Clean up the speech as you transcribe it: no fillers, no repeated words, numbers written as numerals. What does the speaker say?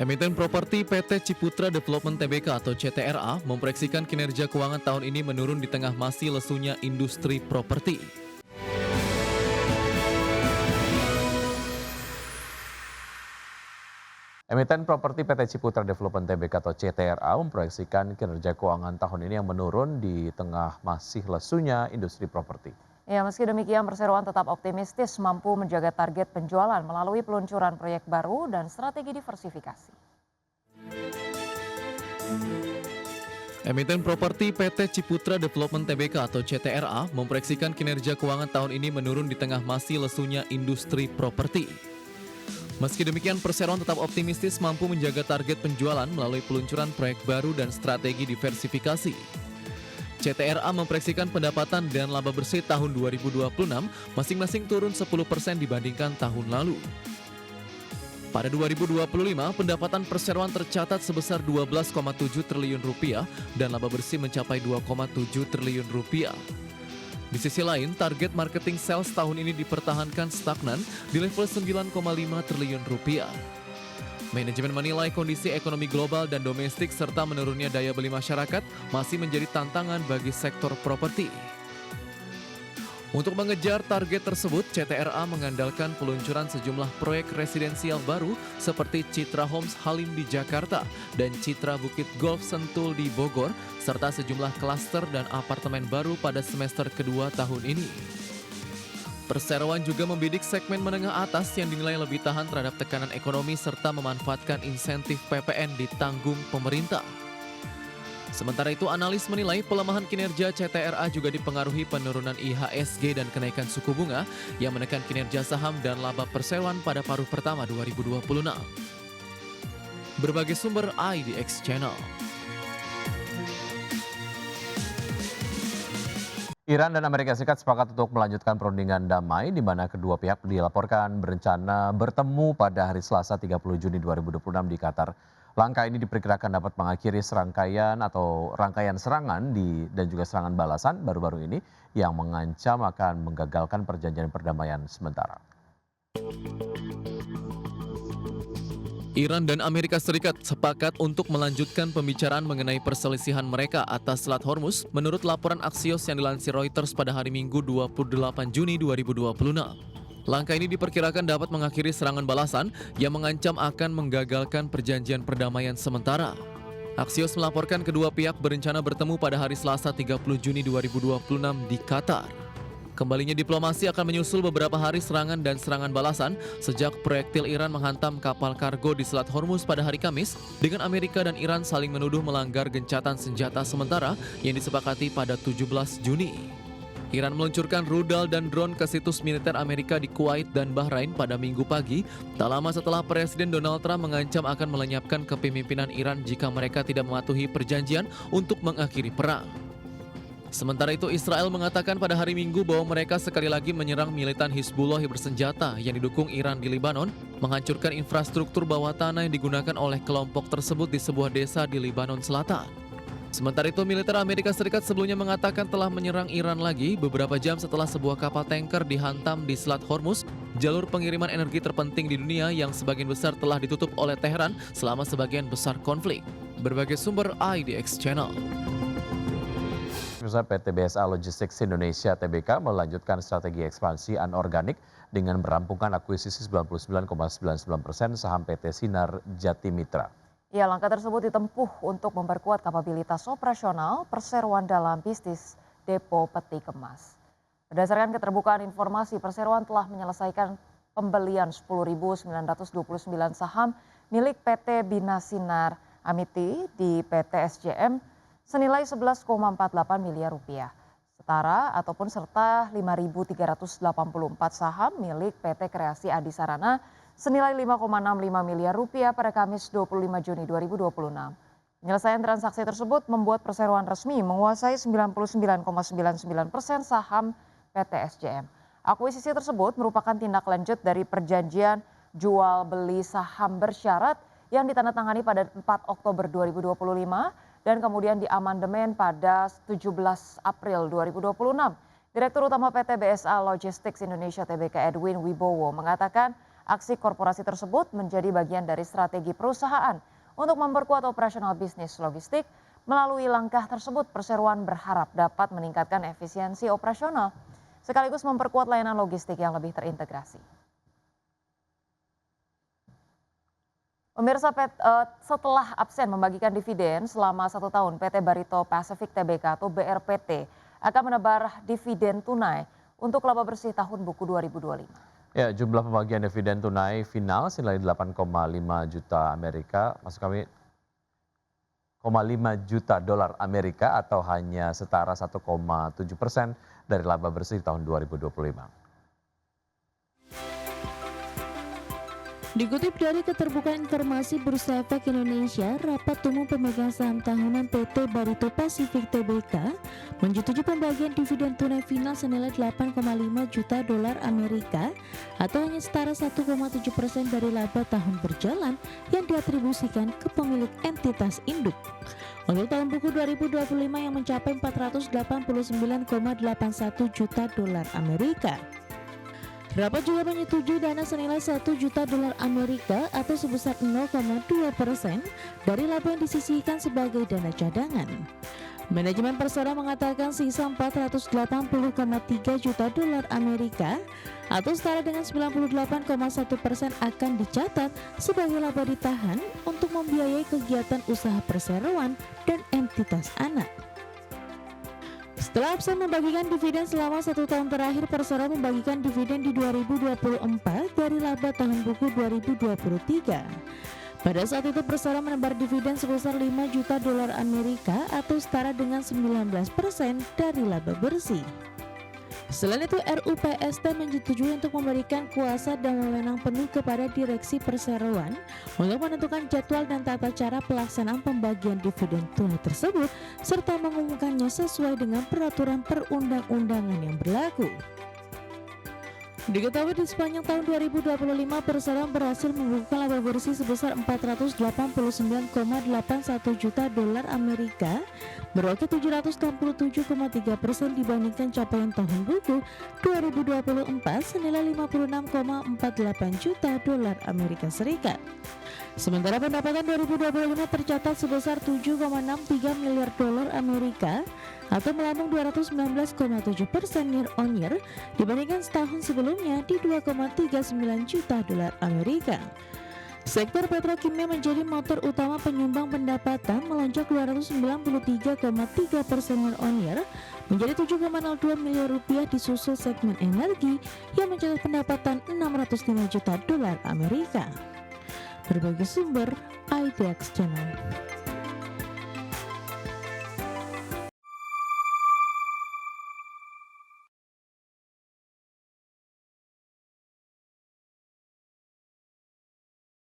Emiten properti PT Ciputra Development Tbk atau CTRA memproyeksikan kinerja keuangan tahun ini menurun di tengah masih lesunya industri properti. Emiten properti PT Ciputra Development Tbk atau CTRA memproyeksikan kinerja keuangan tahun ini yang menurun di tengah masih lesunya industri properti. Ya, meski demikian perseroan tetap optimistis mampu menjaga target penjualan melalui peluncuran proyek baru dan strategi diversifikasi. Emiten properti PT Ciputra Development Tbk atau CTRA memproyeksikan kinerja keuangan tahun ini menurun di tengah masih lesunya industri properti. Meski demikian, perseroan tetap optimistis mampu menjaga target penjualan melalui peluncuran proyek baru dan strategi diversifikasi. CTRA memproyeksikan pendapatan dan laba bersih tahun 2026 masing-masing turun 10% dibandingkan tahun lalu. Pada 2025, pendapatan perseroan tercatat sebesar 12,7 triliun rupiah dan laba bersih mencapai 2,7 triliun rupiah. Di sisi lain, target marketing sales tahun ini dipertahankan stagnan di level 9,5 triliun rupiah. Manajemen menilai kondisi ekonomi global dan domestik serta menurunnya daya beli masyarakat masih menjadi tantangan bagi sektor properti. Untuk mengejar target tersebut, CTRA mengandalkan peluncuran sejumlah proyek residensial baru seperti Citra Homes Halim di Jakarta dan Citra Bukit Golf Sentul di Bogor, serta sejumlah klaster dan apartemen baru pada semester kedua tahun ini. Perseroan juga membidik segmen menengah atas yang dinilai lebih tahan terhadap tekanan ekonomi serta memanfaatkan insentif PPN ditanggung pemerintah. Sementara itu, analis menilai pelemahan kinerja CTRA juga dipengaruhi penurunan IHSG dan kenaikan suku bunga yang menekan kinerja saham dan laba perseroan pada paruh pertama 2026. Berbagai sumber IDX Channel. Iran dan Amerika Serikat sepakat untuk melanjutkan perundingan damai di mana kedua pihak dilaporkan berencana bertemu pada hari Selasa 30 Juni 2026 di Qatar. Langkah ini diperkirakan dapat mengakhiri rangkaian serangan dan juga serangan balasan baru-baru ini yang mengancam akan menggagalkan perjanjian perdamaian sementara. Iran dan Amerika Serikat sepakat untuk melanjutkan pembicaraan mengenai perselisihan mereka atas Selat Hormuz menurut laporan Axios yang dilansir Reuters pada hari Minggu 28 Juni 2026. Langkah ini diperkirakan dapat mengakhiri serangan balasan yang mengancam akan menggagalkan perjanjian perdamaian sementara. Axios melaporkan kedua pihak berencana bertemu pada hari Selasa 30 Juni 2026 di Qatar. Kembalinya diplomasi akan menyusul beberapa hari serangan dan serangan balasan sejak proyektil Iran menghantam kapal kargo di Selat Hormuz pada hari Kamis dengan Amerika dan Iran saling menuduh melanggar gencatan senjata sementara yang disepakati pada 17 Juni. Iran meluncurkan rudal dan drone ke situs militer Amerika di Kuwait dan Bahrain pada Minggu pagi, tak lama setelah Presiden Donald Trump mengancam akan melenyapkan kepemimpinan Iran jika mereka tidak mematuhi perjanjian untuk mengakhiri perang. Sementara itu, Israel mengatakan pada hari Minggu bahwa mereka sekali lagi menyerang militan Hizbullah bersenjata yang didukung Iran di Lebanon, menghancurkan infrastruktur bawah tanah yang digunakan oleh kelompok tersebut di sebuah desa di Lebanon Selatan. Sementara itu, militer Amerika Serikat sebelumnya mengatakan telah menyerang Iran lagi beberapa jam setelah sebuah kapal tanker dihantam di Selat Hormuz, jalur pengiriman energi terpenting di dunia yang sebagian besar telah ditutup oleh Teheran selama sebagian besar konflik. Berbagai sumber IDX Channel. PT BSA Logistics Indonesia Tbk melanjutkan strategi ekspansi anorganik dengan merampungkan akuisisi 99,99% saham PT Sinar Jati Mitra. Ya, langkah tersebut ditempuh untuk memperkuat kapabilitas operasional perseroan dalam bisnis depo peti kemas. Berdasarkan keterbukaan informasi, perseroan telah menyelesaikan pembelian 10.929 saham milik PT Bina Sinar Amiti di PT SJM senilai 11,48 miliar rupiah. Serta 5.384 saham milik PT Kreasi Adi Sarana senilai 5,65 miliar rupiah pada Kamis 25 Juni 2026. Penyelesaian transaksi tersebut membuat perseroan resmi menguasai 99,99% saham PT SJM. Akuisisi tersebut merupakan tindak lanjut dari perjanjian jual beli saham bersyarat yang ditandatangani pada 4 Oktober 2025 dan kemudian diamandemen pada 17 April 2026. Direktur Utama PT BSA Logistics Indonesia Tbk Edwin Wibowo mengatakan Aksi korporasi tersebut menjadi bagian dari strategi perusahaan untuk memperkuat operasional bisnis logistik. Melalui langkah tersebut, perseroan berharap dapat meningkatkan efisiensi operasional sekaligus memperkuat layanan logistik yang lebih terintegrasi. Pemirsa, setelah absen membagikan dividen selama 1 tahun, PT Barito Pacific Tbk atau BRPT akan menebar dividen tunai untuk laba bersih tahun buku 2025. Ya, jumlah pembagian dividen tunai final senilai 8,5 juta Amerika, maksud kami 0,5 juta dolar Amerika atau hanya setara 1,7% dari laba bersih tahun 2025. Dikutip dari Keterbukaan Informasi Bursa Efek Indonesia, rapat umum pemegang saham tahunan PT Barito Pacific Tbk menyetujui pembagian dividen tunai final senilai 8,5 juta dolar Amerika atau hanya setara 1,7% dari laba tahun berjalan yang diatribusikan ke pemilik entitas induk. Untuk tahun buku 2025 yang mencapai 489,81 juta dolar Amerika. Rapat juga menyetujui dana senilai 1 juta dolar Amerika atau sebesar 0,2% dari laba yang disisihkan sebagai dana cadangan. Manajemen Persero mengatakan sisa 480,3 juta dolar Amerika atau setara dengan 98,1% akan dicatat sebagai laba ditahan untuk membiayai kegiatan usaha perseroan dan entitas anak. Setelah absen membagikan dividen selama 1 tahun terakhir, Persero membagikan dividen di 2024 dari laba tahun buku 2023. Pada saat itu Persero menebar dividen sebesar 5 juta dolar Amerika atau setara dengan 19% dari laba bersih. Selain itu, RUPST menyetujui untuk memberikan kuasa dan wewenang penuh kepada Direksi Perseroan untuk menentukan jadwal dan tata cara pelaksanaan pembagian dividen tunai tersebut serta mengumumkannya sesuai dengan peraturan perundang-undangan yang berlaku. Diketahui di sepanjang tahun 2025 Persero berhasil membukukan laba bersih sebesar 489,81 juta dolar Amerika, meroket 767,3% dibandingkan capaian tahun buku 2024 senilai 56,48 juta dolar Amerika Serikat. Sementara pendapatan 2025 tercatat sebesar 7,63 miliar dolar Amerika atau melambung 219,7% year on year dibandingkan setahun sebelumnya di 2,39 juta dolar Amerika. Sektor petrokimia menjadi motor utama penyumbang pendapatan, melonjak 293,3% year on year menjadi 7,02 miliar rupiah, disusul segmen energi yang mencatat pendapatan 605 juta dolar Amerika. Berbagai sumber IDX Channel.